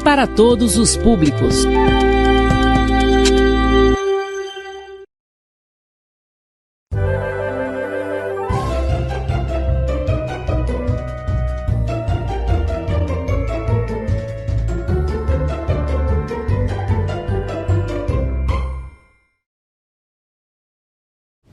para todos os públicos.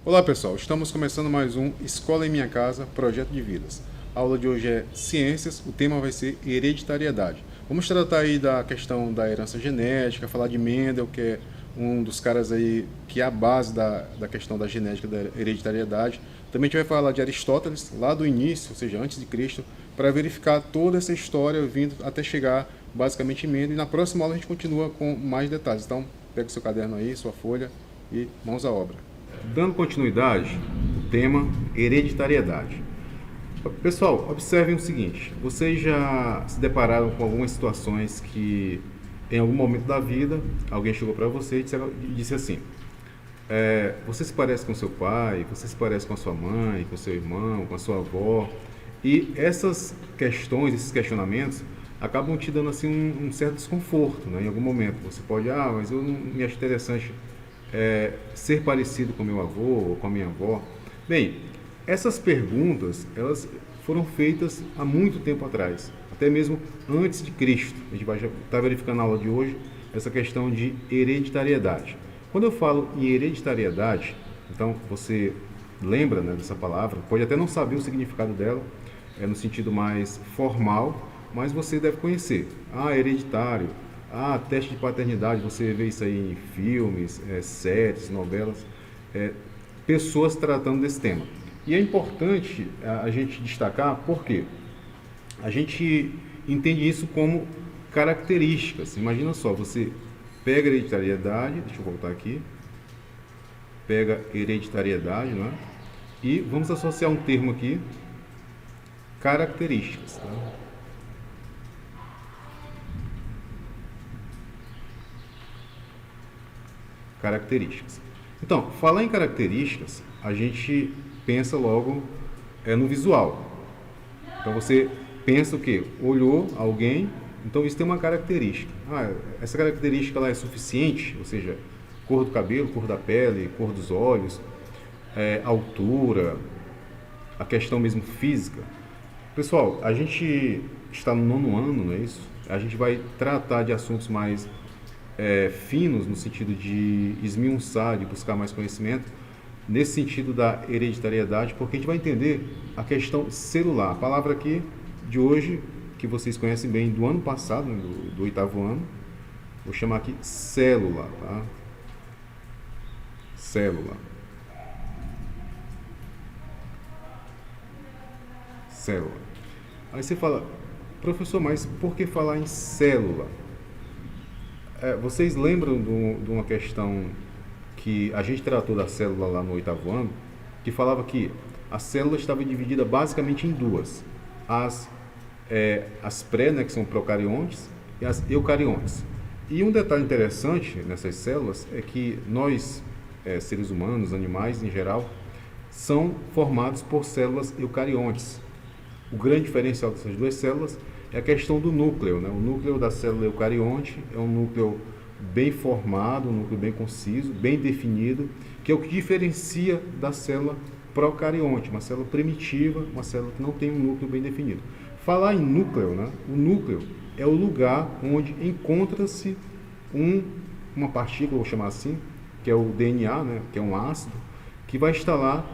Olá pessoal, estamos começando mais um Escola em Minha Casa, Projeto de Vidas. A aula de hoje é Ciências, o tema vai ser Hereditariedade. Vamos tratar aí da questão da herança genética, falar de Mendel, que é um dos caras aí que é a base da questão da genética da hereditariedade. Também a gente vai falar de Aristóteles, lá do início, ou seja, antes de Cristo, para verificar toda essa história vindo até chegar basicamente em Mendel. E na próxima aula a gente continua com mais detalhes. Então, pega o seu caderno aí, sua folha e mãos à obra. Dando continuidade, o tema hereditariedade. Pessoal, observem o seguinte, vocês já se depararam com algumas situações que em algum momento da vida alguém chegou para você e disse assim, você se parece com seu pai, você se parece com a sua mãe, com seu irmão, com a sua avó, e essas questões, esses questionamentos acabam te dando assim um certo desconforto, né? Em algum momento você pode, mas eu não me acho interessante ser parecido com meu avô ou com a minha avó. Bem, essas perguntas elas foram feitas há muito tempo atrás, até mesmo antes de Cristo. A gente vai estar verificando na aula de hoje essa questão de hereditariedade. Quando eu falo em hereditariedade, então você lembra, né, dessa palavra, pode até não saber o significado dela, no sentido mais formal, mas você deve conhecer. Hereditário. Teste de paternidade, você vê isso aí em filmes, séries, novelas, pessoas tratando desse tema. E é importante a gente destacar porque a gente entende isso como características. Imagina só, você pega hereditariedade, deixa eu voltar aqui, pega hereditariedade, não é? E vamos associar um termo aqui, características, tá? Características. Então, falar em características, a gente pensa logo no visual. Então você pensa o quê? Olhou alguém, então isso tem uma característica. Essa característica ela é suficiente, ou seja, cor do cabelo, cor da pele, cor dos olhos, altura, a questão mesmo física. Pessoal, a gente está no 9º ano, não é isso? A gente vai tratar de assuntos mais finos, no sentido de esmiuçar, de buscar mais conhecimento, nesse sentido da hereditariedade, porque a gente vai entender a questão celular. A palavra aqui de hoje, que vocês conhecem bem do ano passado, né, do 8º ano, vou chamar aqui célula, tá? Célula. Célula. Aí você fala, professor, mas por que falar em célula? Vocês lembram de uma questão que a gente tratou da célula lá no 8º ano, que falava que a célula estava dividida basicamente em duas. As pré, né, que são procariontes, e as eucariontes. E um detalhe interessante nessas células é que nós, seres humanos, animais em geral, são formados por células eucariontes. O grande diferencial dessas duas células é a questão do núcleo, né? O núcleo da célula eucarionte é um núcleo bem formado, um núcleo bem conciso, bem definido, que é o que diferencia da célula procarionte, uma célula primitiva, uma célula que não tem um núcleo bem definido. Falar em núcleo, né? O núcleo é o lugar onde encontra-se uma partícula, vou chamar assim, que é o DNA, né? Que é um ácido, que vai estar lá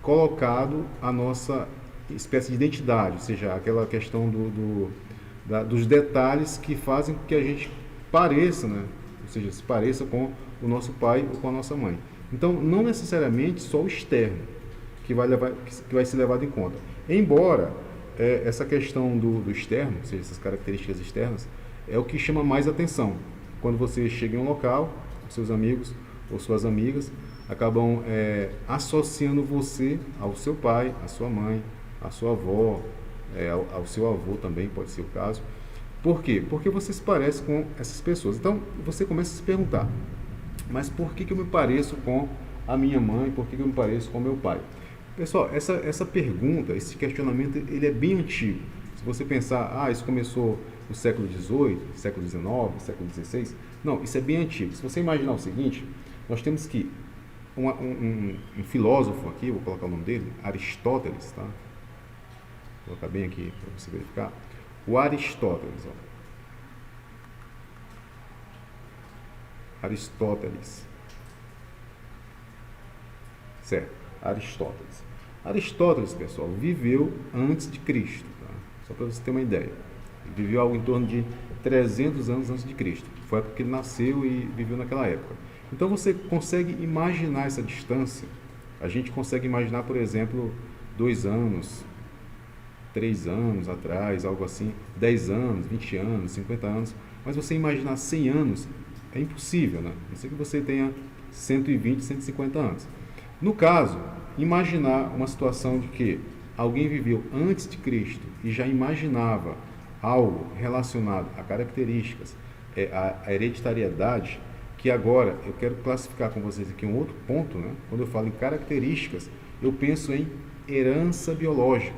colocado a nossa espécie de identidade, ou seja, aquela questão dos detalhes que fazem com que a gente pareça, né? Ou seja, se pareça com o nosso pai ou com a nossa mãe. Então, não necessariamente só o externo que vai ser levado em conta. Embora essa questão do externo, ou seja, essas características externas, é o que chama mais atenção. Quando você chega em um local, seus amigos ou suas amigas acabam associando você ao seu pai, à sua mãe, à sua avó, ao seu avô também, pode ser o caso. Por quê? Porque você se parece com essas pessoas. Então, você começa a se perguntar, mas por que eu me pareço com a minha mãe? Por que eu me pareço com o meu pai? Pessoal, essa pergunta, esse questionamento, ele é bem antigo. Se você pensar, isso começou do século XVIII, século XIX, século XVI. Não, isso é bem antigo. Se você imaginar o seguinte, nós temos que um filósofo aqui, vou colocar o nome dele, Aristóteles, tá? Vou colocar bem aqui para você verificar. O Aristóteles, ó. Aristóteles. Certo, Aristóteles. Aristóteles, pessoal, viveu antes de Cristo, tá? Só para você ter uma ideia. Ele viveu algo em torno de 300 anos antes de Cristo. Foi a época que ele nasceu e viveu naquela época. Então você consegue imaginar essa distância. A gente consegue imaginar, por exemplo, 2 anos, 3 anos atrás, algo assim, 10 anos, 20 anos, 50 anos. Mas você imaginar 100 anos é impossível, né? A não ser que você tenha 120, 150 anos. No caso, imaginar uma situação de que alguém viveu antes de Cristo e já imaginava algo relacionado a características, a hereditariedade, que agora eu quero classificar com vocês aqui um outro ponto, né? Quando eu falo em características, eu penso em herança biológica.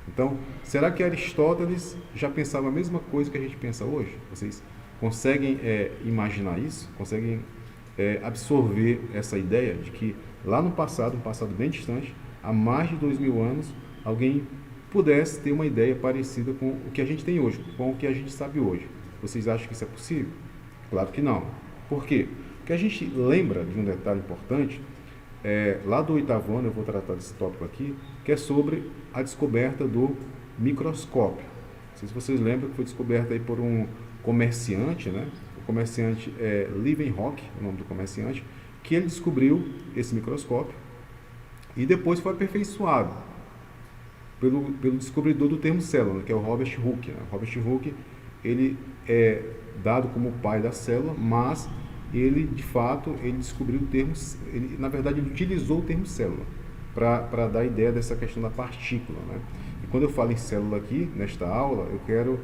Então, será que Aristóteles já pensava a mesma coisa que a gente pensa hoje? Vocês conseguem imaginar isso? Conseguem absorver essa ideia de que lá no passado, um passado bem distante, há mais de 2000 anos, alguém pudesse ter uma ideia parecida com o que a gente tem hoje, com o que a gente sabe hoje? Vocês acham que isso é possível? Claro que não. Por quê? Porque a gente lembra de um detalhe importante, lá do 8º ano, eu vou tratar desse tópico aqui, que é sobre a descoberta do microscópio. Não sei se vocês lembram que foi descoberta aí por um comerciante, né? O comerciante Leeuwenhoek, o nome do comerciante, que ele descobriu esse microscópio e depois foi aperfeiçoado pelo descobridor do termo célula, que é o Robert Hooke, né? Robert Hooke, ele é dado como o pai da célula, mas ele, de fato, ele descobriu o termo, na verdade, ele utilizou o termo célula para dar a ideia dessa questão da partícula, né? E quando eu falo em célula aqui, nesta aula, eu quero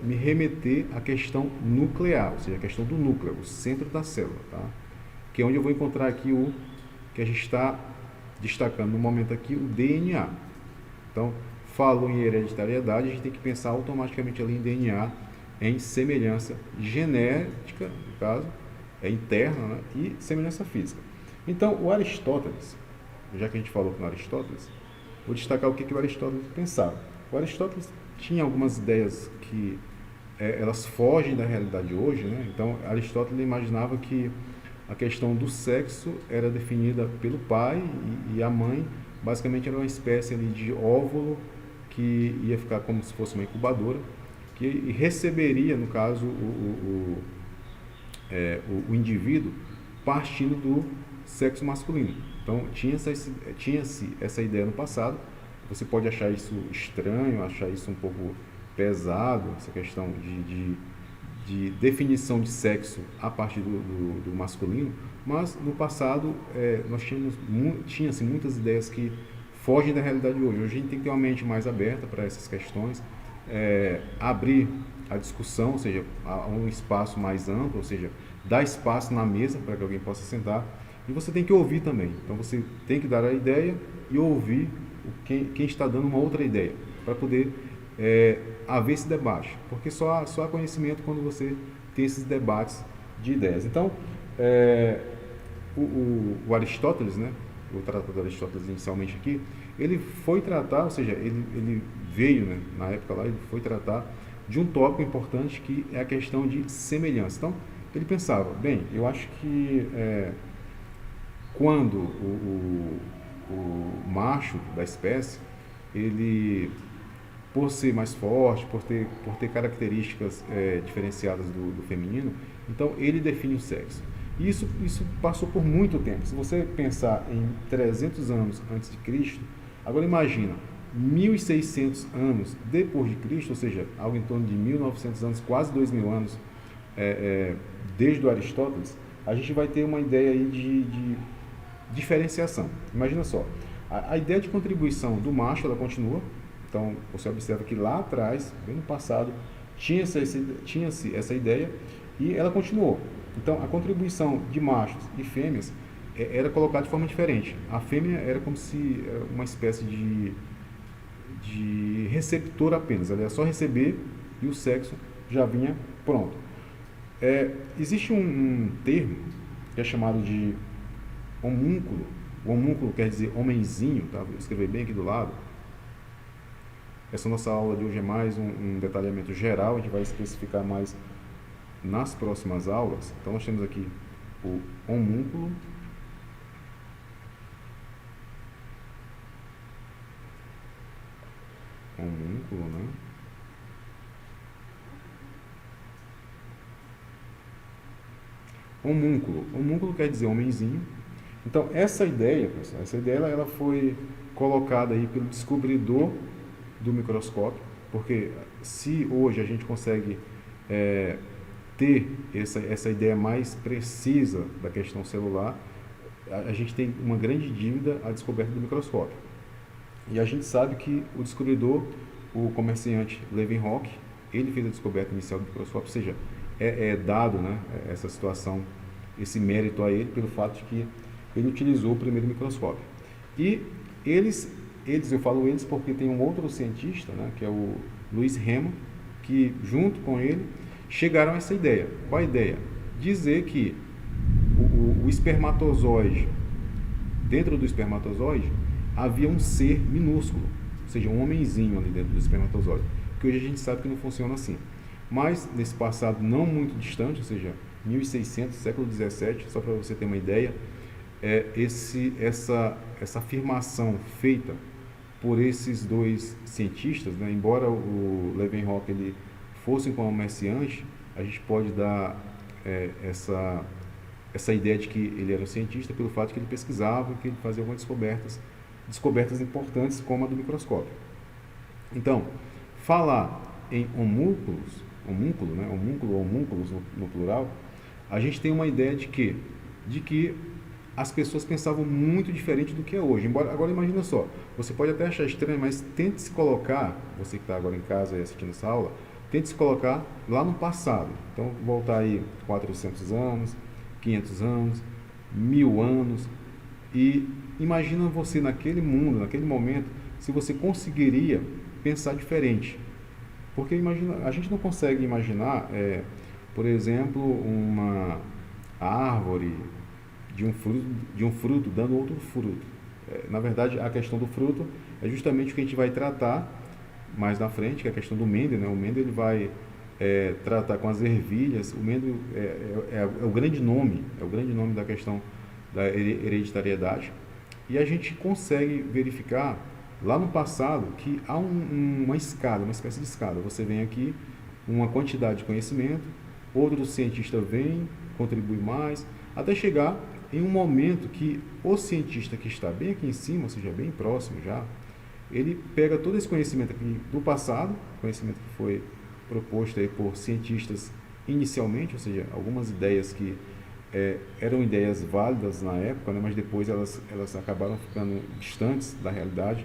me remeter à questão nuclear, ou seja, a questão do núcleo, o centro da célula, tá? Que é onde eu vou encontrar aqui o que a gente está destacando no momento aqui, o DNA. Então, falou em hereditariedade, a gente tem que pensar automaticamente ali em DNA, em semelhança genética, no caso, interna, né? E semelhança física. Então, o Aristóteles, já que a gente falou com o Aristóteles, vou destacar o que o Aristóteles pensava. O Aristóteles tinha algumas ideias que elas fogem da realidade hoje, né? Então, Aristóteles imaginava que a questão do sexo era definida pelo pai e a mãe, basicamente era uma espécie ali de óvulo que ia ficar como se fosse uma incubadora, que receberia, no caso, o indivíduo partindo do sexo masculino. Então, tinha-se essa ideia no passado. Você pode achar isso estranho, achar isso um pouco pesado, essa questão de definição de sexo a partir do masculino, mas no passado nós tinha-se muitas ideias que fogem da realidade de hoje. Hoje a gente tem que ter uma mente mais aberta para essas questões, abrir a discussão, ou seja, a um espaço mais amplo, ou seja, dar espaço na mesa para que alguém possa sentar, e você tem que ouvir também. Então você tem que dar a ideia e ouvir quem está dando uma outra ideia, para poder haver esse debate, porque só há conhecimento quando você tem esses debates de ideias. Então, o Aristóteles, né, o tratado de Aristóteles inicialmente aqui, ele foi tratar, ou seja, ele veio, né, na época lá, ele foi tratar de um tópico importante que é a questão de semelhança. Então, ele pensava, bem, eu acho que quando o macho da espécie, ele, por ser mais forte, por ter características diferenciadas do feminino, então ele define o sexo. E isso passou por muito tempo. Se você pensar em 300 anos antes de Cristo, agora imagina, 1.600 anos depois de Cristo, ou seja, algo em torno de 1.900 anos, quase 2.000 anos, desde o Aristóteles, a gente vai ter uma ideia aí de diferenciação. Imagina só, a ideia de contribuição do macho, ela continua. Então, você observa que lá atrás, bem no passado, tinha-se essa ideia e ela continuou. Então, a contribuição de machos e fêmeas era colocada de forma diferente. A fêmea era como se uma espécie de receptor apenas. Ela ia só receber e o sexo já vinha pronto. Existe um termo que é chamado de homúnculo. O homúnculo quer dizer homenzinho, tá? Vou escrever bem aqui do lado. Essa nossa aula de hoje é mais um detalhamento geral, a gente vai especificar mais nas próximas aulas. Então nós temos aqui o homúnculo, né? Homúnculo quer dizer homenzinho. Então essa ideia, pessoal, ela foi colocada aí pelo descobridor do microscópio, porque se hoje a gente consegue ter essa ideia mais precisa da questão celular, a gente tem uma grande dívida à descoberta do microscópio. E a gente sabe que o descobridor, o comerciante Leeuwenhoek, ele fez a descoberta inicial do microscópio, ou seja, dado, né, essa situação, esse mérito a ele pelo fato de que ele utilizou o primeiro microscópio. E eles, eu falo eles porque tem um outro cientista, né, que é o Louis Riemann, que junto com ele chegaram a essa ideia. Qual a ideia? Dizer que o espermatozoide, dentro do espermatozoide, havia um ser minúsculo, ou seja, um homenzinho ali dentro do espermatozoide, que hoje a gente sabe que não funciona assim. Mas, nesse passado não muito distante, ou seja, 1600, século 17, só para você ter uma ideia, essa afirmação feita por esses dois cientistas, né, embora o Leeuwenhoek ele fosse um comerciante, a gente pode dar essa ideia de que ele era um cientista pelo fato de que ele pesquisava, que ele fazia algumas descobertas importantes como a do microscópio. Então, falar em homúnculos, né, homúnculos no plural, a gente tem uma ideia de que as pessoas pensavam muito diferente do que é hoje. Agora imagina só, você pode até achar estranho, mas tente se colocar, você que está agora em casa e assistindo essa aula, tente se colocar lá no passado. Então, voltar aí 400 anos, 500 anos, 1000 anos, e imagina você naquele mundo, naquele momento, se você conseguiria pensar diferente. Porque a gente não consegue imaginar, por exemplo, uma árvore de um fruto dando outro fruto. Na verdade, a questão do fruto é justamente o que a gente vai tratar mais na frente, que é a questão do Mendel, né? O Mendel ele vai tratar com as ervilhas. O Mendel é o grande nome da questão da hereditariedade. E a gente consegue verificar lá no passado que há uma escada, uma espécie de escada. Você vem aqui, uma quantidade de conhecimento, outro cientista vem, contribui mais, até chegar em um momento que o cientista que está bem aqui em cima, ou seja, bem próximo já, ele pega todo esse conhecimento aqui do passado, conhecimento que foi proposto aí por cientistas inicialmente, ou seja, algumas ideias que eram ideias válidas na época, né, mas depois elas acabaram ficando distantes da realidade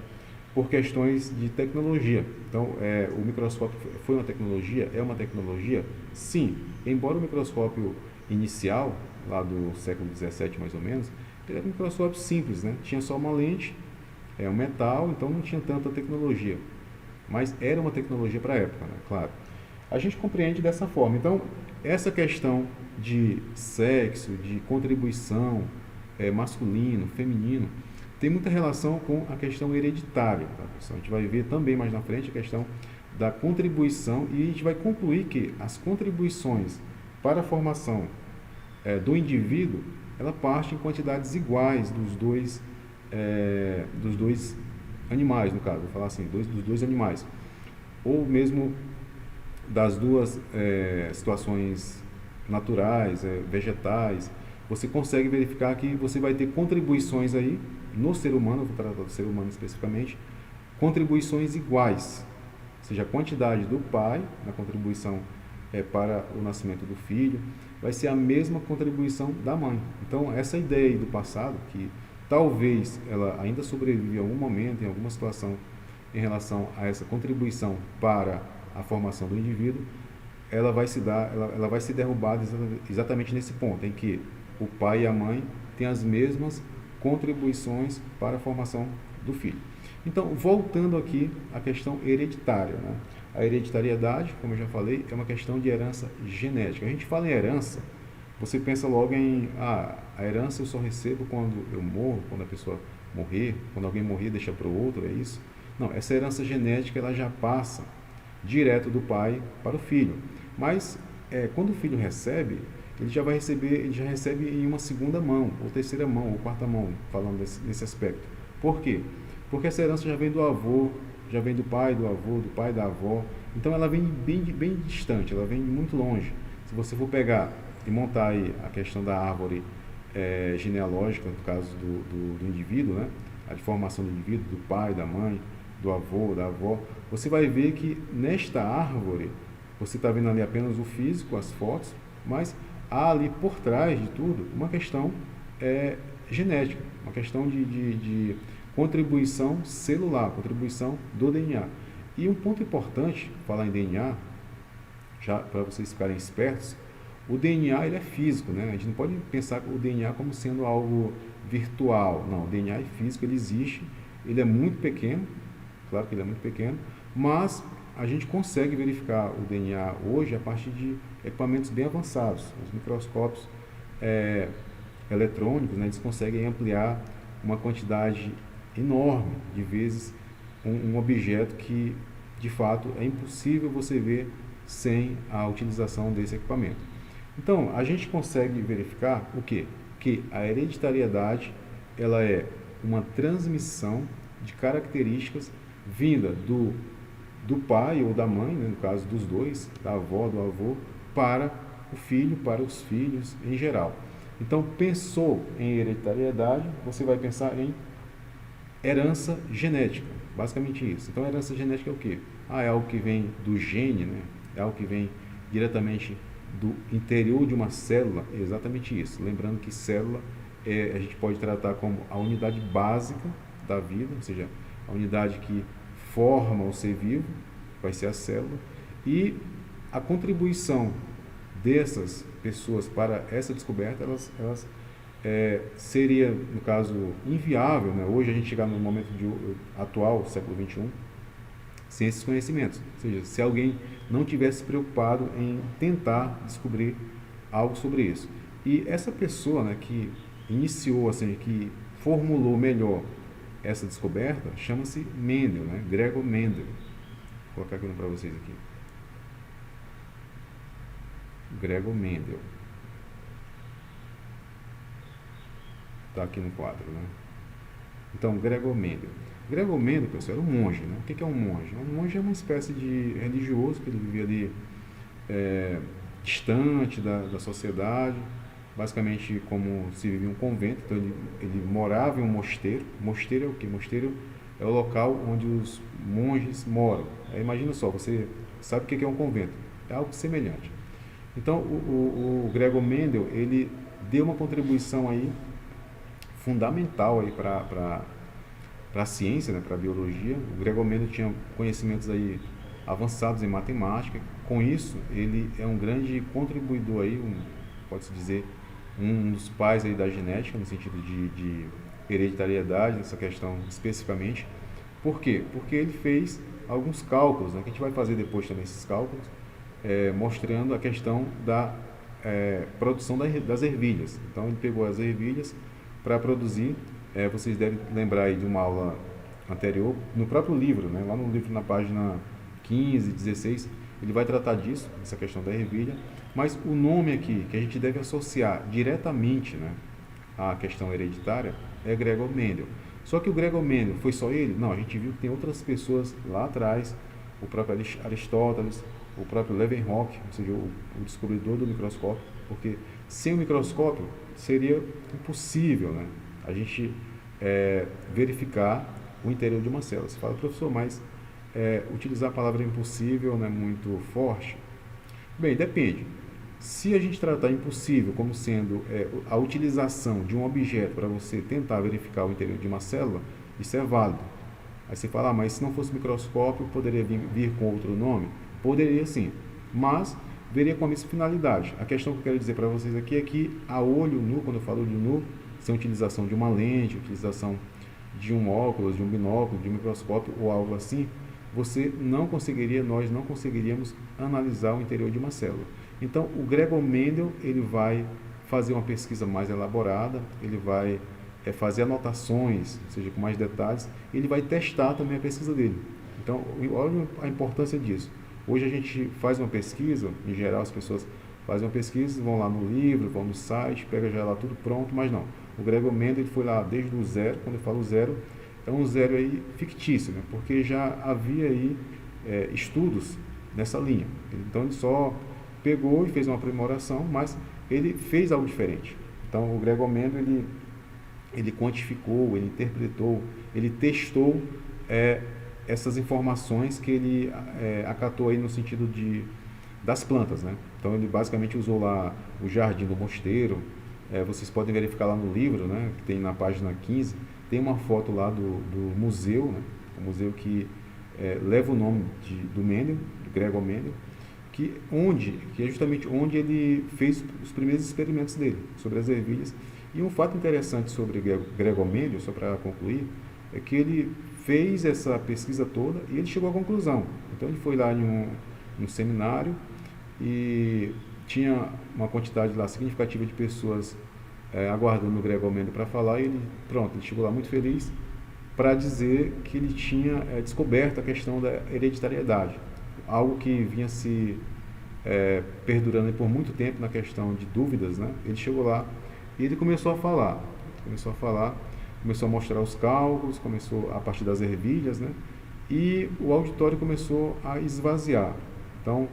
por questões de tecnologia. Então, o microscópio foi uma tecnologia? É uma tecnologia? Sim. Embora o microscópio inicial, lá do século 17 mais ou menos, ele era um microscópio simples, né? Tinha só uma lente, um metal, então não tinha tanta tecnologia. Mas era uma tecnologia para a época, né? Claro. A gente compreende dessa forma. Então, essa questão de sexo, de contribuição masculino, feminino, tem muita relação com a questão hereditária. Tá, pessoal? A gente vai ver também mais na frente a questão da contribuição e a gente vai concluir que as contribuições para a formação do indivíduo, ela parte em quantidades iguais dos dois animais, no caso, vou falar assim, dos dois animais, ou mesmo das duas situações naturais, vegetais. Você consegue verificar que você vai ter contribuições aí no ser humano, vou tratar do ser humano especificamente, contribuições iguais, ou seja, a quantidade do pai na contribuição para o nascimento do filho vai ser a mesma contribuição da mãe. Então, essa ideia aí do passado, que talvez ela ainda sobrevive em algum momento, em alguma situação, em relação a essa contribuição para a formação do indivíduo, ela vai ser derrubada exatamente nesse ponto, em que o pai e a mãe têm as mesmas contribuições para a formação do filho. Então, voltando aqui à questão hereditária, né? A hereditariedade, como eu já falei, é uma questão de herança genética. A gente fala em herança, você pensa logo em, a herança eu só recebo quando eu morro, quando a pessoa morrer, quando alguém morrer deixa para o outro, é isso? Não, essa herança genética ela já passa direto do pai para o filho. Mas quando o filho recebe, ele já recebe em uma segunda mão, ou terceira mão, ou quarta mão, falando nesse aspecto. Por quê? Porque essa herança já vem do avô, já vem do pai do avô, do pai da avó. Então ela vem bem distante, ela vem muito longe. Se você for pegar e montar aí a questão da árvore genealógica, no caso do indivíduo, né? A de formação do indivíduo, do pai, da mãe, do avô, da avó, você vai ver que nesta árvore, você está vendo ali apenas o físico, as fotos, mas há ali por trás de tudo uma questão genética, uma questão de contribuição celular, contribuição do DNA. E um ponto importante, falar em DNA, já para vocês ficarem espertos, o DNA ele é físico, né? A gente não pode pensar o DNA como sendo algo virtual. Não, o DNA é físico, ele existe, ele é muito pequeno, claro que ele é muito pequeno, mas a gente consegue verificar o DNA hoje a partir de equipamentos bem avançados. Os microscópios eletrônicos, né, eles conseguem ampliar uma quantidade enorme de vezes um objeto que, de fato, é impossível você ver sem a utilização desse equipamento. Então, a gente consegue verificar o quê? Que a hereditariedade ela é uma transmissão de características vinda do pai ou da mãe, né, no caso dos dois, da avó, do avô, para o filho, para os filhos em geral. Então, pensou em hereditariedade, você vai pensar em herança genética, basicamente isso. Então, a herança genética é o quê? É algo que vem do gene, né? É algo que vem diretamente do interior de uma célula, é exatamente isso. Lembrando que célula a gente pode tratar como a unidade básica da vida, ou seja, a unidade que forma o ser vivo, vai ser a célula, e a contribuição dessas pessoas para essa descoberta, elas seria, no caso, inviável, né? Hoje a gente chegar no momento atual, século XXI, sem esses conhecimentos. Ou seja, se alguém não tivesse preocupado em tentar descobrir algo sobre isso. E essa pessoa, né, que iniciou, assim, que formulou melhor essa descoberta, chama-se Mendel, né? Gregor Mendel. Vou colocar aqui para vocês aqui. Gregor Mendel. Está aqui no quadro, né? Então, Gregor Mendel. Gregor Mendel, pessoal, era um monge, né? O que é um monge? Um monge é uma espécie de religioso que ele vivia ali distante da sociedade, basicamente como se vivia um convento. Então ele morava em um mosteiro. Mosteiro é o quê? Mosteiro é o local onde os monges moram. Imagina só, você sabe o que é um convento? É algo semelhante. Então o Gregor Mendel, ele deu uma contribuição aí fundamental aí para a ciência, né, para a biologia. O Gregor Mendel tinha conhecimentos aí avançados em matemática. Com isso, ele é um grande contribuidor aí, pode-se dizer, um dos pais aí da genética, no sentido de hereditariedade, nessa questão especificamente. Por quê? Porque ele fez alguns cálculos, né, que a gente vai fazer depois também esses cálculos, mostrando a questão da produção das ervilhas. Então ele pegou as ervilhas para produzir, vocês devem lembrar aí de uma aula anterior, no próprio livro, né, lá no livro na página 15, 16, ele vai tratar disso, essa questão da ervilha, mas o nome aqui que a gente deve associar diretamente, né, à questão hereditária é Gregor Mendel. Só que o Gregor Mendel foi só ele? Não, a gente viu que tem outras pessoas lá atrás, o próprio Aristóteles, o próprio Leeuwenhoek, ou seja, o descobridor do microscópio, porque sem o microscópio seria impossível, né, a gente verificar o interior de uma célula. Você fala, professor, mas utilizar a palavra impossível não é muito forte? Bem, depende. Se a gente tratar impossível como sendo a utilização de um objeto para você tentar verificar o interior de uma célula, isso é válido. Aí você fala, mas se não fosse microscópio, poderia vir com outro nome? Poderia sim, mas veria com a mesma finalidade. A questão que eu quero dizer para vocês aqui é que a olho nu, quando eu falo olho nu, sem utilização de uma lente, utilização de um óculos, de um binóculo, de um microscópio ou algo assim, nós não conseguiríamos analisar o interior de uma célula. Então, o Gregor Mendel, ele vai fazer uma pesquisa mais elaborada, ele vai fazer anotações, ou seja, com mais detalhes, ele vai testar também a pesquisa dele. Então, olha a importância disso. Hoje a gente faz uma pesquisa, em geral as pessoas fazem uma pesquisa, vão lá no livro, vão no site, pega já lá tudo pronto, mas não. O Gregor Mendel, ele foi lá desde o zero. Quando eu falo zero, é um zero aí fictício, né? Porque já havia aí estudos nessa linha. Então ele só pegou e fez uma aprimoração, mas ele fez algo diferente. Então o Gregor Mendel, ele quantificou, ele interpretou, ele testou essas informações que ele acatou aí no sentido das plantas, né? Então ele basicamente usou lá o Jardim do Mosteiro. Vocês podem verificar lá no livro, né, que tem na página 15, tem uma foto lá do museu, né, o museu que leva o nome do Mendel, do Gregor Mendel, que é justamente onde ele fez os primeiros experimentos dele sobre as ervilhas. E um fato interessante sobre Gregor Mendel, só para concluir, é que ele fez essa pesquisa toda e ele chegou à conclusão. Então ele foi lá em um seminário e tinha uma quantidade lá significativa de pessoas aguardando o Gregor Mendel para falar, e ele chegou lá muito feliz para dizer que ele tinha descoberto a questão da hereditariedade, algo que vinha se perdurando por muito tempo na questão de dúvidas, né? Ele chegou lá e ele começou a falar, começou a mostrar os cálculos, começou a partir das ervilhas, né? E o auditório começou a esvaziar. Então,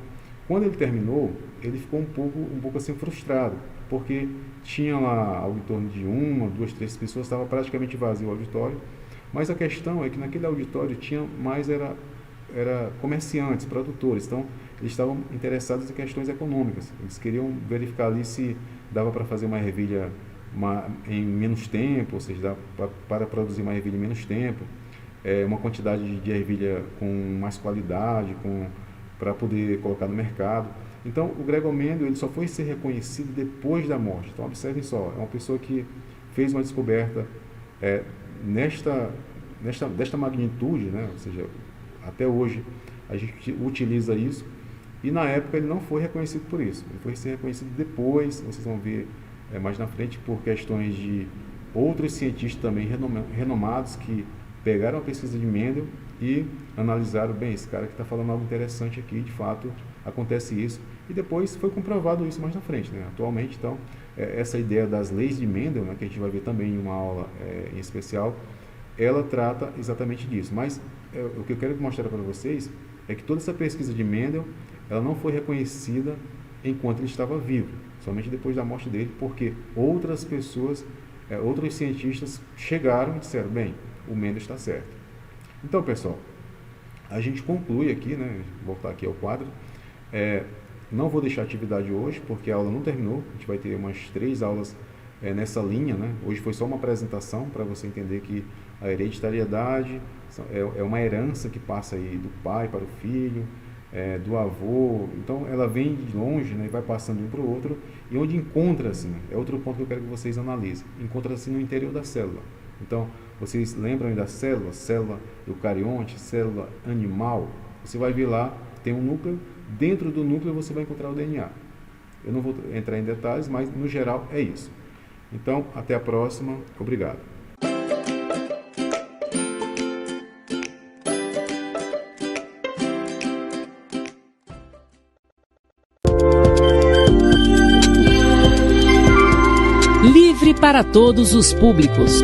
quando ele terminou, ele ficou um pouco assim frustrado, porque tinha lá algo em torno de 1, 2, 3 pessoas, estava praticamente vazio o auditório, mas a questão é que naquele auditório tinha mais era comerciantes, produtores, então eles estavam interessados em questões econômicas, eles queriam verificar ali se dava para fazer uma ervilha em menos tempo, ou seja, dá para produzir uma ervilha em menos tempo, uma quantidade de ervilha com mais qualidade, para poder colocar no mercado. Então, o Gregor Mendel, ele só foi ser reconhecido depois da morte. Então, observem só, é uma pessoa que fez uma descoberta desta magnitude, né? Ou seja, até hoje a gente utiliza isso, e na época ele não foi reconhecido por isso. Ele foi ser reconhecido depois, vocês vão ver mais na frente, por questões de outros cientistas também renomados que pegaram a pesquisa de Mendel e analisaram, bem, esse cara que está falando algo interessante aqui, de fato acontece isso, e depois foi comprovado isso mais na frente, né? Atualmente, então, essa ideia das leis de Mendel, né, que a gente vai ver também em uma aula em especial, ela trata exatamente disso. Mas o que eu quero mostrar para vocês é que toda essa pesquisa de Mendel, ela não foi reconhecida enquanto ele estava vivo, somente depois da morte dele, porque outras pessoas, outros cientistas chegaram e disseram, bem, o Mendel está certo. Então, pessoal, a gente conclui aqui, né, vou voltar aqui ao quadro. Não vou deixar a atividade hoje, porque a aula não terminou, a gente vai ter umas 3 aulas nessa linha, né? Hoje foi só uma apresentação para você entender que a hereditariedade é uma herança que passa aí do pai para o filho, do avô, então ela vem de longe, né, e vai passando de um para o outro, e onde encontra-se, né, é outro ponto que eu quero que vocês analisem, encontra-se no interior da célula. Então, vocês lembram da célula eucarionte, célula animal? Você vai ver lá, tem um núcleo, dentro do núcleo você vai encontrar o DNA. Eu não vou entrar em detalhes, mas no geral é isso. Então, até a próxima, obrigado. Livre para todos os públicos.